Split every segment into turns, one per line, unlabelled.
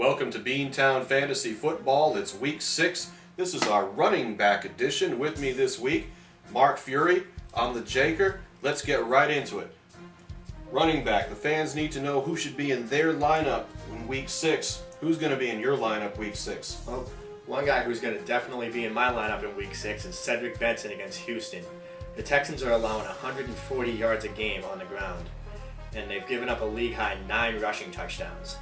Welcome to Beantown Fantasy Football. It's week 6. This is our running back edition. With me this week, Mark Fury. I'm the Jaker. Let's get right into it. Running back. The fans need to know who should be in their lineup in week 6. Who's going to be in your lineup week 6?
Well, one guy who's going to definitely be in my lineup in week 6 is Cedric Benson against Houston. The Texans are allowing 140 yards a game on the ground, and they've given up a league-high 9 rushing touchdowns.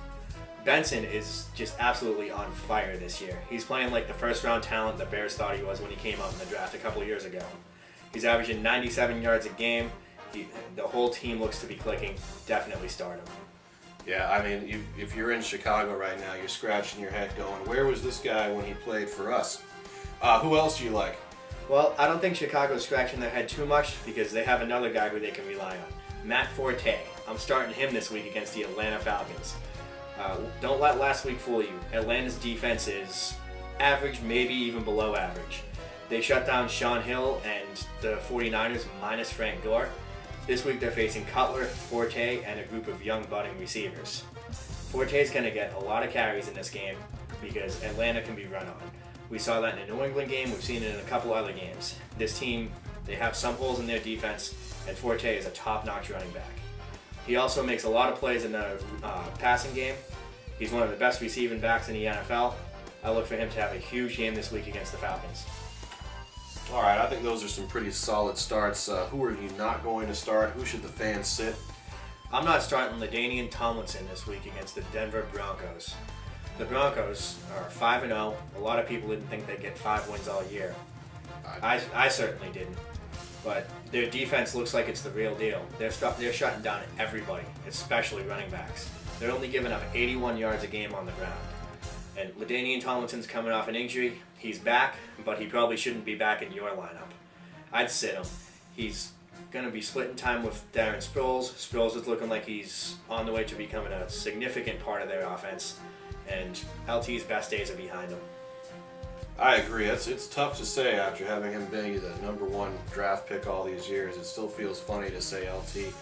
Benson is just absolutely on fire this year. He's playing like the first-round talent the Bears thought he was when he came out in the draft a couple of years ago. He's averaging 97 yards a game. The whole team looks to be clicking. Definitely start him.
Yeah, I mean, if you're in Chicago right now, you're scratching your head going, where was this guy when he played for us? Who else do you like?
Well, I don't think Chicago's scratching their head too much because they have another guy who they can rely on, Matt Forte. I'm starting him this week against the Atlanta Falcons. Don't let last week fool you. Atlanta's defense is average, maybe even below average. They shut down Sean Hill and the 49ers minus Frank Gore. This week they're facing Cutler, Forte, and a group of young budding receivers. Forte's going to get a lot of carries in this game because Atlanta can be run on. We saw that in the New England game. We've seen it in a couple other games. This team, they have some holes in their defense, and Forte is a top-notch running back. He also makes a lot of plays in the passing game. He's one of the best receiving backs in the NFL. I look for him to have a huge game this week against the Falcons.
All right, I think those are some pretty solid starts. Who are you not going to start? Who should the fans sit?
I'm not starting LaDainian Tomlinson this week against the Denver Broncos. The Broncos are 5-0. A lot of people didn't think they'd get 5 wins all year. I certainly didn't. But their defense looks like it's the real deal. They're shutting down everybody, especially running backs. They're only giving up 81 yards a game on the ground. And LaDainian Tomlinson's coming off an injury. He's back, but he probably shouldn't be back in your lineup. I'd sit him. He's going to be splitting time with Darren Sproles. Sproles is looking like he's on the way to becoming a significant part of their offense. And LT's best days are behind him.
I agree. It's tough to say after having him be the number 1 draft pick all these years. It still feels funny to say LT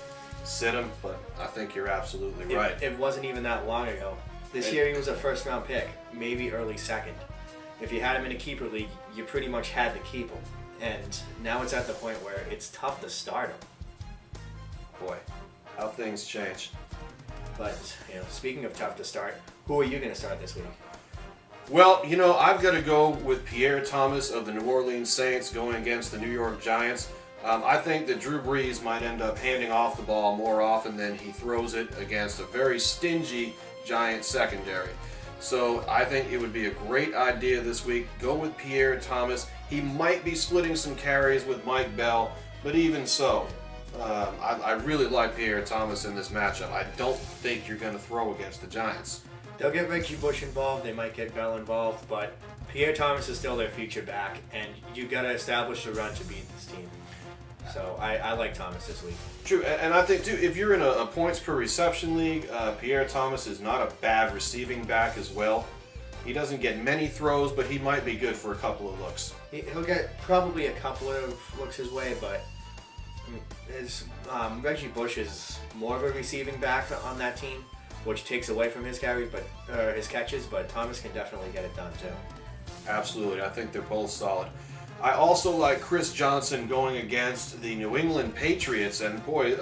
sit him, but I think you're absolutely right.
It wasn't even that long ago. This year he was a first-round pick, maybe early second. If you had him in a keeper league, you pretty much had to keep him. And now it's at the point where it's tough to start him.
Boy, how things change.
But, speaking of tough to start, who are you going to start this week?
Well, I've got to go with Pierre Thomas of the New Orleans Saints going against the New York Giants. I think that Drew Brees might end up handing off the ball more often than he throws it against a very stingy Giant secondary. So I think it would be a great idea this week. Go with Pierre Thomas. He might be splitting some carries with Mike Bell, but even so, I really like Pierre Thomas in this matchup. I don't think you're going to throw against the Giants.
They'll get Reggie Bush involved, they might get Bell involved, but Pierre Thomas is still their feature back, and you got to establish a run to beat this team. So I like Thomas this week.
True, and I think, too, if you're in a points per reception league, Pierre Thomas is not a bad receiving back as well. He doesn't get many throws, but he might be good for a couple of looks.
He'll get probably a couple of looks his way, but Reggie Bush is more of a receiving back on that team, which takes away from his carries, his catches, but Thomas can definitely get it done, too.
Absolutely. I think they're both solid. I also like Chris Johnson going against the New England Patriots. And boy,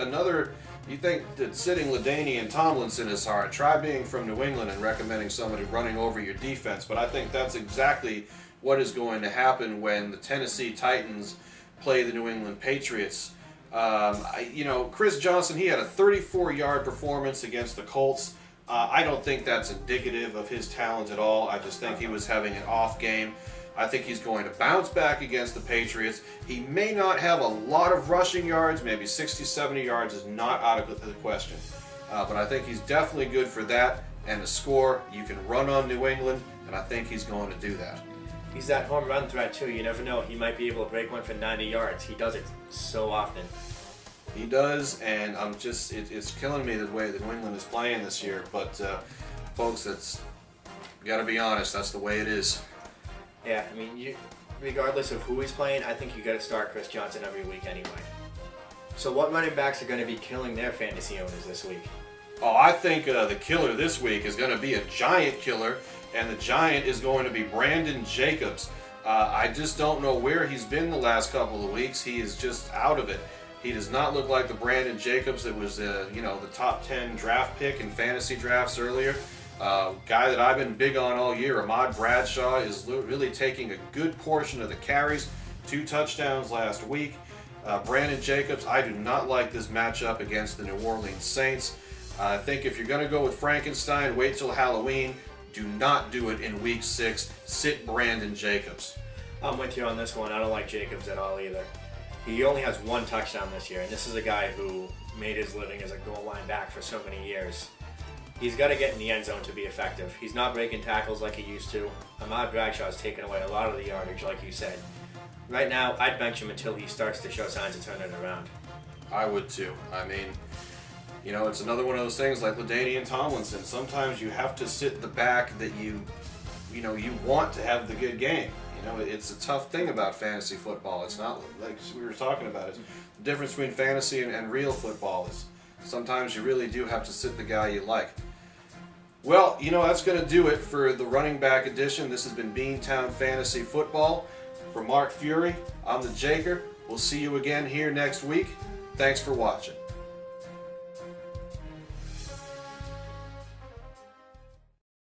you think that sitting LaDainian Tomlinson is hard. Try being from New England and recommending somebody running over your defense. But I think that's exactly what is going to happen when the Tennessee Titans play the New England Patriots. Chris Johnson, he had a 34-yard performance against the Colts. I don't think that's indicative of his talent at all. I just think he was having an off game. I think he's going to bounce back against the Patriots. He may not have a lot of rushing yards. Maybe 60, 70 yards is not out of the question. But I think he's definitely good for that and to score. You can run on New England, and I think he's going to do that.
He's that home run threat, too. You never know. He might be able to break one for 90 yards. He does it so often.
He does, and it's killing me the way that New England is playing this year. But, folks, you got to be honest. That's the way it is.
Yeah, I mean, regardless of who he's playing, I think you got to start Chris Johnson every week anyway. So what running backs are going to be killing their fantasy owners this week?
Oh, I think the killer this week is going to be a giant killer, and the giant is going to be Brandon Jacobs. I just don't know where he's been the last couple of weeks. He is just out of it. He does not look like the Brandon Jacobs that was, the top 10 draft pick in fantasy drafts earlier. Guy that I've been big on all year, Ahmad Bradshaw, is really taking a good portion of the carries. 2 touchdowns last week. Brandon Jacobs, I do not like this matchup against the New Orleans Saints. I think if you're going to go with Frankenstein, wait till Halloween. Do not do it in week 6. Sit Brandon Jacobs.
I'm with you on this one. I don't like Jacobs at all either. He only has 1 touchdown this year, and this is a guy who made his living as a goal line back for so many years. He's got to get in the end zone to be effective. He's not breaking tackles like he used to. Ahmad Bradshaw's taken away a lot of the yardage, like you said. Right now, I'd bench him until he starts to show signs of turning it around.
I would too. I mean, it's another one of those things like LaDainian Tomlinson. Sometimes you have to sit the back that you want to have the good game. It's a tough thing about fantasy football. It's not like we were talking about. It's the difference between fantasy and real football is sometimes you really do have to sit the guy you like. Well, that's going to do it for the running back edition. This has been Beantown Fantasy Football. For Mark Fury, I'm the Jaker. We'll see you again here next week. Thanks for watching.